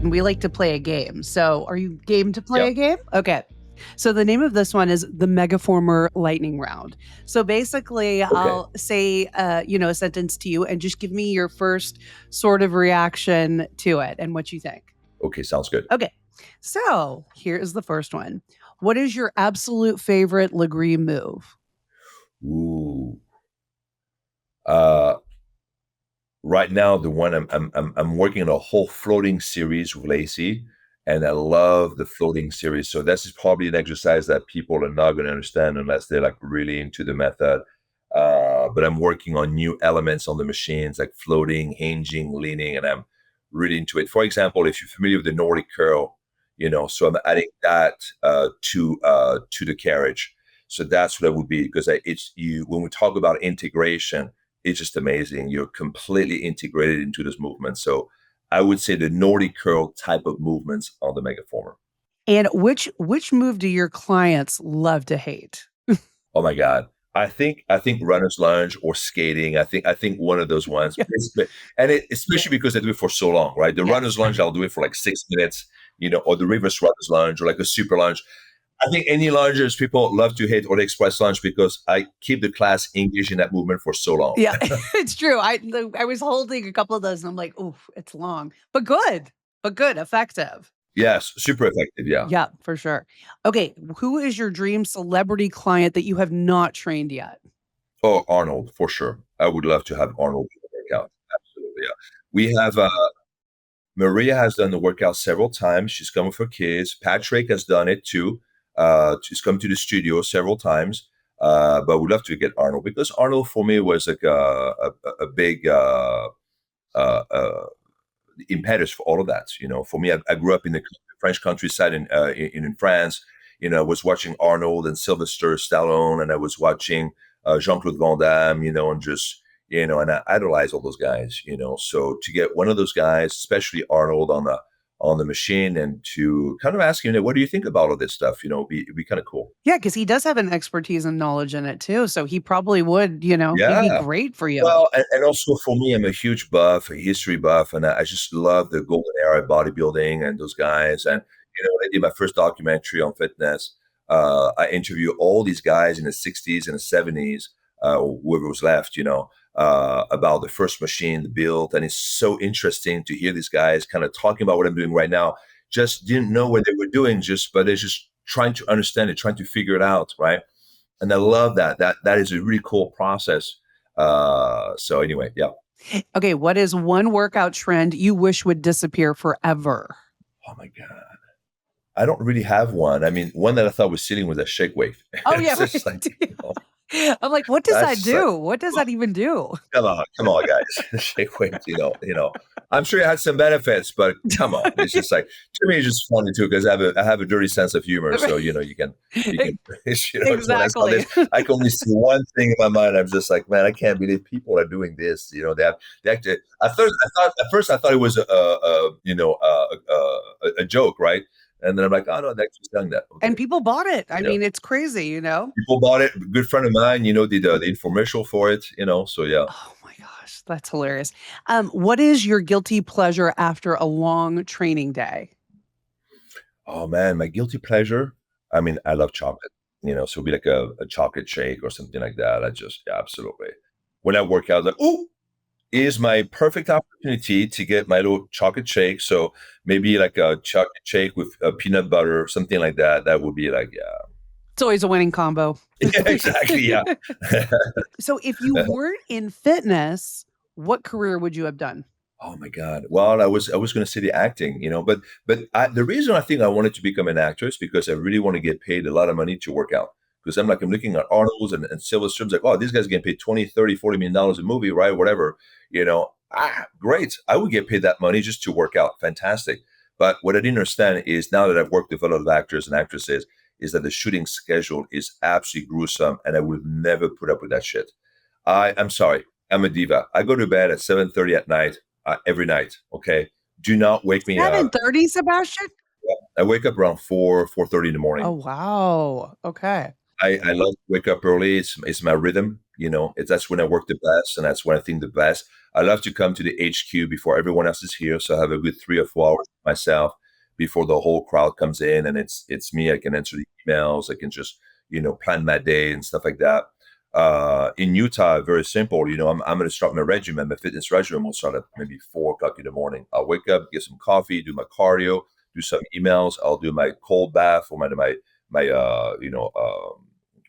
we like to play a game. So are you game to play Yep. a game? Okay. So the name of this one is the Megaformer Lightning Round. So basically, Okay. I'll say, a sentence to you, and just give me your first sort of reaction to it and what you think. Okay. Sounds good. Okay. So here is the first one. What is your absolute favorite Lagree move? Ooh. Uh, right now, the one I'm working on a whole floating series with Lacey, and I love the floating series. So this is probably an exercise that people are not going to understand unless they're like really into the method. But I'm working on new elements on the machines, like floating, hinging, leaning, and I'm really into it. For example, if you're familiar with the Nordic curl, so I'm adding that to the carriage. So that's what it would be because it's you when we talk about integration, it's just amazing. You're completely integrated into this movement. So I would say the Nordic curl type of movements on the megaformer. And which move do your clients love to hate? Oh my God. I think runner's lunge or skating. I think one of those ones. Yeah. And especially because I do it for so long, right? The Yes. runner's lunge, I'll do it for like 6 minutes, or the reverse runner's lunge or like a super lunge. I think any lunges people love to hit or the express lunge because I keep the class engaged in that movement for so long. Yeah, it's true. I was holding a couple of those and I'm like, "Oof, it's long." But good, effective. Yes, super effective. Yeah. Yeah, for sure. Okay, who is your dream celebrity client that you have not trained yet? Oh, Arnold, for sure. I would love to have Arnold do the workout. Absolutely, yeah. We have Maria has done the workout several times. She's come with her kids. Patrick has done it too. She's come to the studio several times. But we'd love to get Arnold because Arnold for me was like a big uh, uh, impetus for all of that. For me, I grew up in the French countryside in France. I was watching Arnold and Sylvester Stallone, and I was watching Jean-Claude Van Damme. And just and I idolize all those guys. So to get one of those guys, especially Arnold, on the machine, and to kind of ask him, what do you think about all this stuff? It'd be kind of cool. Yeah, because he does have an expertise and knowledge in it too, so he probably would, he'd be Yeah. great for you. Well, and also for me, I'm a huge buff, a history buff, and I just love the golden era of bodybuilding and those guys. And when I did my first documentary on fitness, I interviewed all these guys in the '60s and the '70s, whoever was left, about the first machine, the build, and it's so interesting to hear these guys kind of talking about what I'm doing right now. Just didn't know what they were doing, but they're just trying to understand it, trying to figure it out, right? And I love that. That is a really cool process. So anyway, yeah. Okay, what is one workout trend you wish would disappear forever? Oh my God. I don't really have one. I mean, one that I thought was sitting was a shake weight. Oh, yeah, It's just like, I'm like, "What does that's that just like, do? What does that even do?" come on, guys. Shake weight, I'm sure it had some benefits, but come on. It's just like, to me, it's just funny too, because I have a dirty sense of humor. So, you can, so that's how Exactly. this, I can only see one thing in my mind. I'm just like, man, I can't believe people are doing this. They actually, at first I thought it was a joke, right? And then I'm like, oh no, they're actually selling that. Okay. And people bought it. I Yeah. mean, it's crazy. People bought it. A good friend of mine, did the infomercial for it, so yeah. Oh my gosh, that's hilarious. What is your guilty pleasure after a long training day? Oh man, my guilty pleasure. I mean, I love chocolate, so it'd be like a chocolate shake or something like that. Yeah, absolutely. When I work out, like, oh, is my perfect opportunity to get my little chocolate shake. So maybe like a chocolate shake with peanut butter, something like that. That would be like, yeah. It's always a winning combo. Yeah, exactly. Yeah. So if you weren't in fitness, what career would you have done? Oh my God. Well, I was going to say the acting, the reason I think I wanted to become an actor is because I really want to get paid a lot of money to work out. Because I'm looking at Arnold's and Sylvester's like, oh, these guys getting paid 20, 30, $40 million a movie, right? Whatever, great. I would get paid that money just to work out. Fantastic. But what I didn't understand is now that I've worked with a lot of actors and actresses, is that the shooting schedule is absolutely gruesome, and I would never put up with that shit. I'm sorry. I'm a diva. I go to bed at 7:30 at night, every night. Okay. Do not wake me up. 7:30, Sebastian? I wake up around 4:30 in the Oh, morning. wow. Okay. I love to wake up early. It's my rhythm. That's when I work the best, and that's when I think the best. I love to come to the HQ before everyone else is here, so I have a good 3 or 4 hours myself before the whole crowd comes in, and it's me. I can answer the emails. I can just plan my day and stuff like that. In Utah, very simple. I'm going to start my regimen. My fitness regimen will start at maybe 4 o'clock in the morning. I'll wake up, get some coffee, do my cardio, do some emails. I'll do my cold bath or my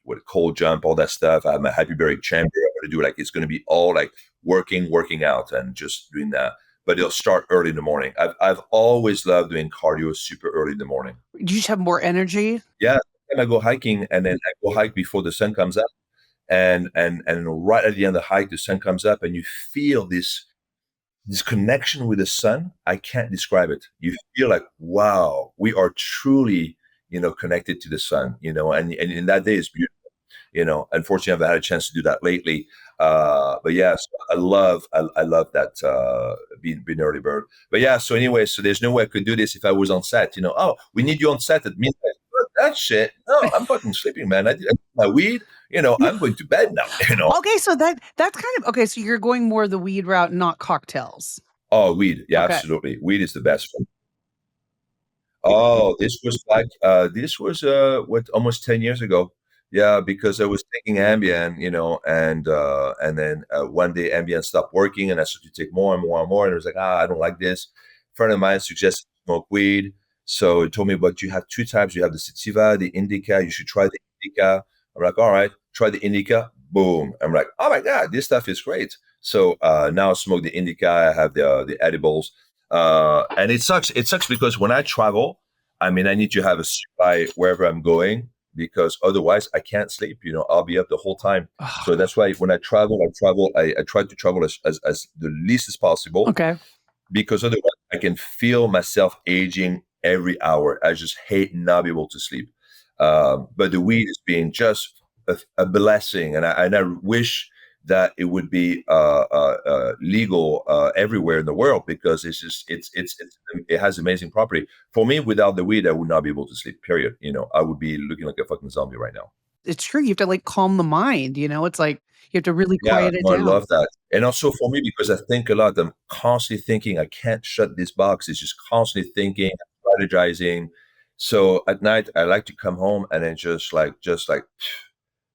with cold jump, all that stuff. I have my hyperbaric chamber. I'm going to do like it's going to be all like working out, and just doing that. But it'll start early in the morning. I've always loved doing cardio super early in the morning. You just have more energy? Yeah, and I go hiking, and then I go hike before the sun comes up, and right at the end of the hike, the sun comes up, and you feel this connection with the sun. I can't describe it. You feel like, wow, we are truly connected to the sun. And in that day is beautiful. Unfortunately, I've had a chance to do that lately. But yeah, so I love that being early bird. But yeah, so anyway, so there's no way I could do this if I was on set. Oh, we need you on set at midnight. That shit. No, I'm fucking sleeping, man. I did my weed. I'm going to bed now. Okay, so that's kind of okay. So you're going more the weed route, not cocktails. Oh, weed. Yeah, Okay. absolutely. Weed is the best. Oh, this was what, almost 10 years ago. Yeah, because I was taking Ambien, and then one day Ambien stopped working, and I started to take more and more and more, and I was like, I don't like this. A friend of mine suggested to smoke weed, so he told me, but you have two types. You have the sativa, the indica. You should try the indica. I'm like, all right, try the indica. Boom. I'm like, oh my God, this stuff is great. So now I smoke the indica. I have the edibles. And it sucks. It sucks because when I travel, I mean, I need to have a supply wherever I'm going, because otherwise I can't sleep. I'll be up the whole time. So that's why when I travel, I try to travel as the least as possible, Okay. because otherwise I can feel myself aging every hour. I just hate not being able to sleep. But the weed is being just a blessing, and I wish that it would be legal everywhere in the world, because it has amazing property. For me, without the weed, I would not be able to sleep. Period. I would be looking like a fucking zombie right now. It's true. You have to like calm the mind, it's like you have to really Yeah, quiet it no, I down. love that. And also for me, because I think a lot, I'm constantly thinking, I can't shut this box. It's just constantly thinking, strategizing. So at night, I like to come home and then just like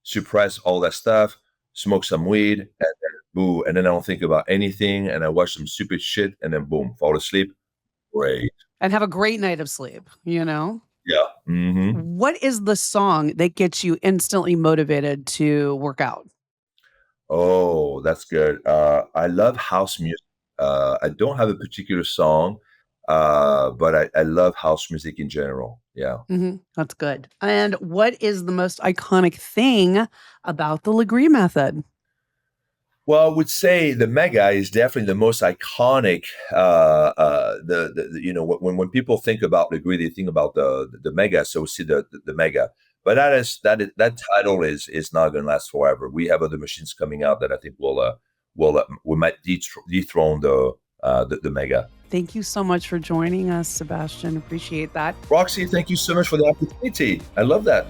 suppress all that stuff, smoke some weed, and then boo, and then I don't think about anything, and I watch some stupid shit, and then boom, fall asleep. Great. And have a great night of sleep. Yeah. Hmm. What is the song that gets you instantly motivated to work out? Oh, that's good. I love house music. I don't have a particular song, but I love house music in general. Yeah. That's good. And what is the most iconic thing about the Lagree method? Well, I would say the Mega is definitely the most iconic. When people think about the grid, they think about the Mega. So see the Mega, but that title is not going to last forever. We have other machines coming out that I think we might dethrone the Mega. Thank you so much for joining us, Sebastian. Appreciate that. Roxy, thank you so much for the opportunity. I love that.